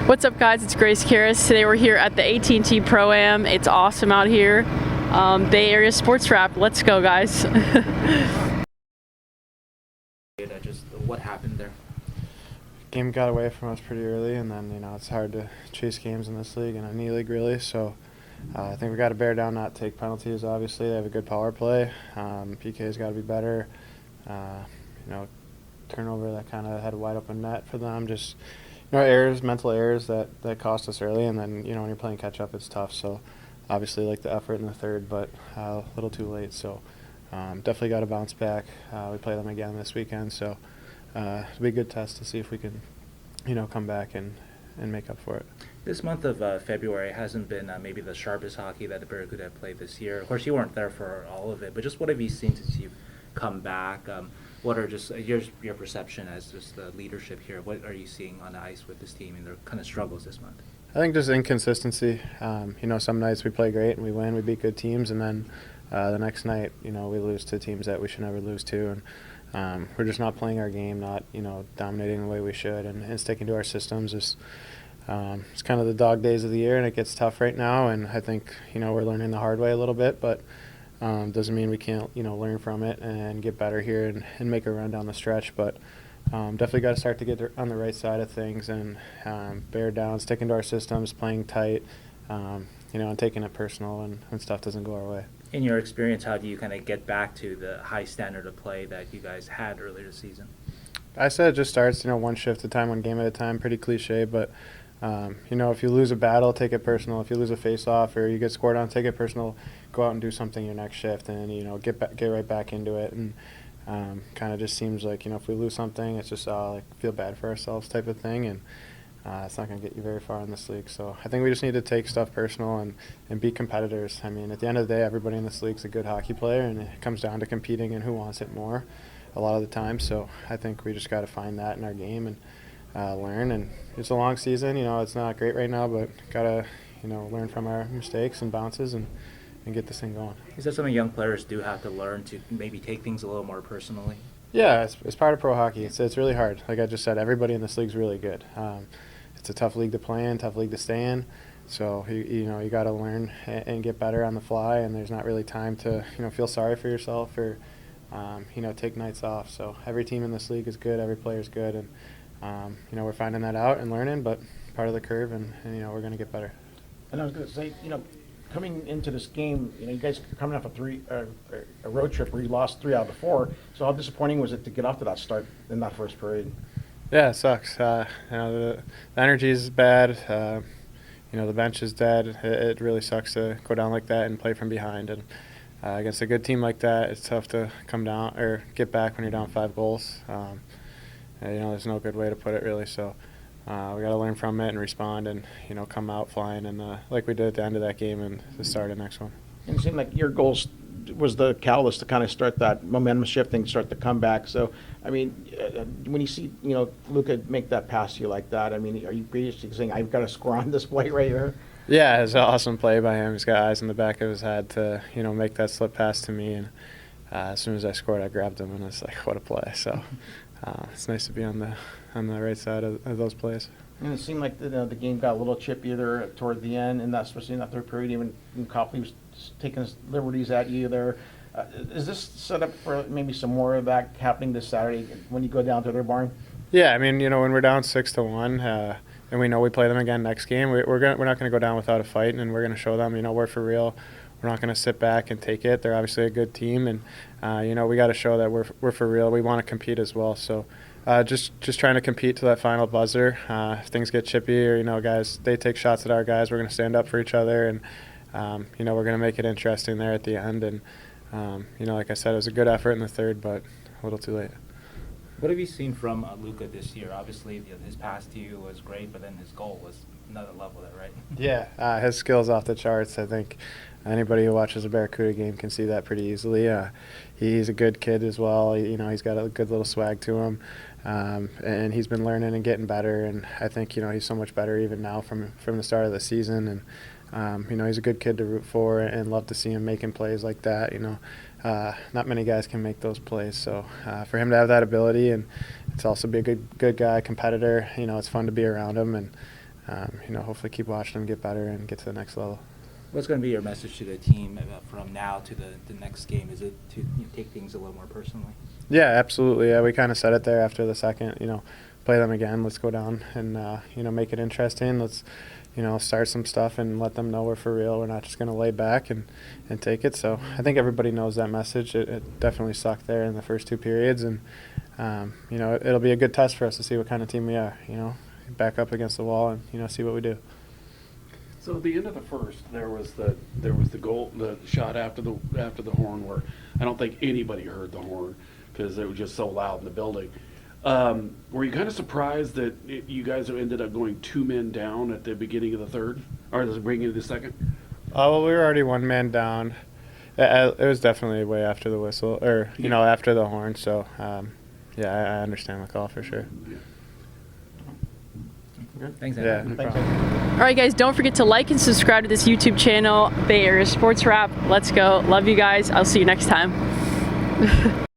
What's up, guys? It's Grace Karras. Today we're here at the AT&T Pro-Am. It's awesome out here. Bay Area Sports Wrap. Let's go, guys. Just what happened there? Game got away from us pretty early, and then it's hard to chase games in this league and any league really. So I think we got to bear down, not take penalties. Obviously, they have a good power play. PK's got to be better. Turnover that kind of had a wide open net for them. Just errors, mental errors that cost us early, and then when you're playing catch up, it's tough. So obviously, like the effort in the third, but a little too late. So definitely got to bounce back. We play them again this weekend, so it'll be a good test to see if we can, come back and make up for it. This month of February hasn't been maybe the sharpest hockey that the Barracuda have played this year. Of course, you weren't there for all of it, but just what have you seen since you've come back? What are just your perception as just the leadership here? What are you seeing on the ice with this team and their kind of struggles this month? I think just inconsistency. Some nights we play great and we win, we beat good teams, and then the next night, we lose to teams that we should never lose to, and we're just not playing our game, not dominating the way we should, and sticking to our systems. It's kind of the dog days of the year, and it gets tough right now. And I think we're learning the hard way a little bit, but doesn't mean we can't learn from it and get better here and make a run down the stretch. But definitely got to start to get on the right side of things and bear down, sticking to our systems, playing tight, and taking it personal when stuff doesn't go our way. In your experience, how do you kind of get back to the high standard of play that you guys had earlier this season? I said it just starts, one shift at a time, one game at a time. Pretty cliche, but if you lose a battle, take it personal. If you lose a face-off or you get scored on, take it personal. Go out and do something your next shift, and get right back into it. And kind of just seems like if we lose something, it's just feel bad for ourselves type of thing, and it's not going to get you very far in this league. So I think we just need to take stuff personal and be competitors. I mean, at the end of the day, everybody in this league is a good hockey player, and it comes down to competing and who wants it more a lot of the time. So I think we just got to find that in our game and learn. And it's a long season. It's not great right now, but got to learn from our mistakes and bounces and get this thing going. Is that something young players do have to learn, to maybe take things a little more personally? Yeah, it's part of pro hockey. It's really hard. Like I just said, everybody in this league is really good. It's a tough league to play in, tough league to stay in. So you got to learn and get better on the fly. And there's not really time to feel sorry for yourself or take nights off. So every team in this league is good. Every player is good, and we're finding that out and learning. But part of the curve, and we're going to get better. And I was going to say, coming into this game, you guys are coming off a road trip where you lost 3 out of the 4. So how disappointing was it to get off to that start in that first period? Yeah, it sucks. The energy is bad. The bench is dead. It really sucks to go down like that and play from behind. And against a good team like that, it's tough to come down or get back when you're down 5 goals. There's no good way to put it really. So we got to learn from it and respond and come out flying and like we did at the end of that game and to start the next one. And it seemed like your goals was the catalyst to kind of start that momentum shifting, start the comeback. So, I mean, when you see Luka make that pass to you like that, I mean, are you basically saying I've got to score on this play right here? Yeah, it's an awesome play by him. He's got eyes in the back of his head to make that slip pass to me, and as soon as I scored, I grabbed him, and it's like, what a play. So it's nice to be on the right side of those plays. And it seemed like the game got a little chippy there toward the end, and especially in that third period, even Copley was taking his liberties at you there. Is this set up for maybe some more of that happening this Saturday when you go down to their barn? Yeah, I mean, when we're down 6-1, and we know we play them again next game, we're not going to go down without a fight, and we're going to show them, we're for real. We're not going to sit back and take it. They're obviously a good team, and we got to show that we're for real. We want to compete as well. So just trying to compete to that final buzzer. If things get chippy or guys they take shots at our guys, we're going to stand up for each other, and we're going to make it interesting there at the end. And like I said, it was a good effort in the third, but a little too late. What have you seen from Luka this year? Obviously, his pass to you was great, but then his goal was another level there, right? Yeah, his skills off the charts. I think anybody who watches a Barracuda game can see that pretty easily. He's a good kid as well. He's got a good little swag to him, and he's been learning and getting better. And I think he's so much better even now from the start of the season. And he's a good kid to root for, and love to see him making plays like that. Not many guys can make those plays, so for him to have that ability, and to also be a good guy, competitor, it's fun to be around him, and hopefully keep watching them get better and get to the next level. What's going to be your message to the team from now to the next game? Is it to take things a little more personally? Yeah, absolutely. Yeah, we kind of said it there after the second. Play them again. Let's go down and make it interesting. Let's start some stuff and let them know we're for real. We're not just going to lay back and take it. So I think everybody knows that message. It definitely sucked there in the first 2 periods, and it'll be a good test for us to see what kind of team we are. Back up against the wall and see what we do. So at the end of the first, there was the goal, the shot after the horn, where I don't think anybody heard the horn because it was just so loud in the building. Were you kind of surprised that you guys ended up going 2 men down at the beginning of the third, or the beginning of the second? Well, we were already 1 man down. It was definitely way after the whistle, or after the horn. So I understand the call for sure. Yeah. Thanks, Yeah, Andrew. no Thanks, problem. Andrew. All right, guys, don't forget to like and subscribe to this YouTube channel, Bay Area Sports Wrap. Let's go. Love you guys. I'll see you next time.